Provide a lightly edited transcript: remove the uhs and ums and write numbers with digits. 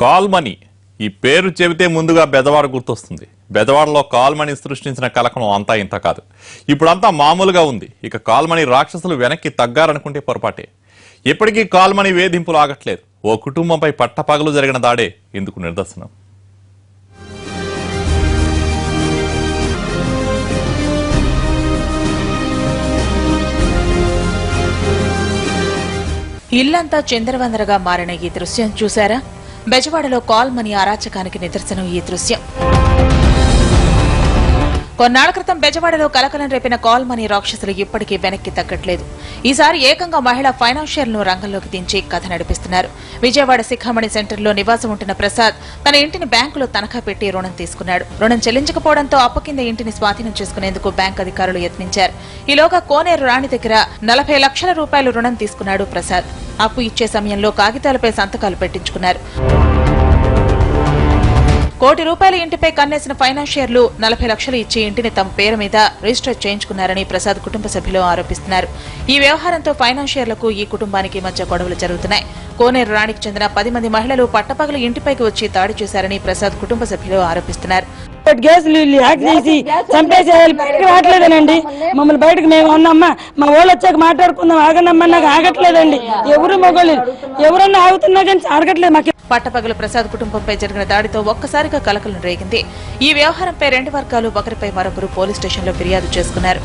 Call money ఈ పేరు చెబితే ముందుగా బెదవాడ గుర్తొస్తుంది. బెదవాడలో కాల్ మనీ సృష్టించిన కలకలం అంతా ఇంత కాదు. ఇప్పుడంతా మామూలుగా ఉంది. ఇక కాల్ మనీ రాక్షసులు వెనక్కి తగ్గారనుకుంటే పొరపాటే. ఇప్పటికీ కాల్ మనీ వేధింపులు ఆగట్లేదు. ఓ కుటుంబంపై పట్టపగలు జరిగిన దాడే ఇందుకు నిదర్శనం. ఇల్లంతా చిందరవందరగా మారిన ఈ దృశ్యం చూశారా? బెజవాడలో కాల్ మనీ అరాచకానికి నిదర్శనం ఈ దృశ్యం. కొన్నాళ్ల క్రితం బెజవాడలో కలకలం రేపిన కాల్ మనీ రాక్షసులు ఇప్పటికీ వెనక్కి తగ్గట్లేదు. ఈసారి ఏకంగా మహిళా ఫైనాన్షియర్లను రంగంలోకి దించి కథ నడిపిస్తున్నారు. విజయవాడ శిఖామణి సెంటర్లో నివాసం ఉంటున్న ప్రసాద్ తన ఇంటిని బ్యాంకులో తనఖా పెట్టి రుణం తీసుకున్నాడు. రుణం చెల్లించకపోవడంతో అప్పు కింద ఇంటిని స్వాధీనం చేసుకునేందుకు బ్యాంకు అధికారులు యత్నించారు. ఈలోగా కోనేరు రాణి దగ్గర 40 లక్షల రూపాయలు రుణం తీసుకున్నాడు ప్రసాద్. అప్పు ఇచ్చే సమయంలో కాగితాలపై సంతకాలు పెట్టించుకున్నారు. ₹1 కోటి ఇంటిపై కన్నేసిన ఫైనాన్షియర్లు 40 లక్షలు ఇచ్చి ఇంటిని తమ పేరు మీద రిజిస్టర్ చేయించుకున్నారని ప్రసాద్ కుటుంబ సభ్యులు ఆరోపిస్తున్నారు. ఈ వ్యవహారంతో ఫైనాన్షియర్లకు ఈ కుటుంబానికి మధ్య గొడవలు జరుగుతున్నాయి. కోనేరు రాణికి చెందిన 10 మంది మహిళలు పట్టపగలు ఇంటిపైకి వచ్చి దాడి చేశారని ప్రసాద్ కుటుంబ సభ్యులు ఆరోపిస్తున్నారు. ఆగట్లేదండి. మమ్మల్ని బయటకు మేము ఉన్నామ్మా, మా వాళ్ళు వచ్చాక మాట్లాడుకుందాం, ఆగనమ్మా, నాకు ఆగట్లేదండి. ఎవరు మొగలు ఎవరన్నా ఆగుతున్నా కానీ ఆగట్లేదు మాకు. పట్టపగలు ప్రసాద్ కుటుంబంపై జరిగిన దాడితో ఒక్కసారిగా కలకలం రేగింది. ఈ వ్యవహారంపై 2 వర్గాలు ఒకరిపై మరొకరు పోలీస్ స్టేషన్లో ఫిర్యాదు చేసుకున్నారు.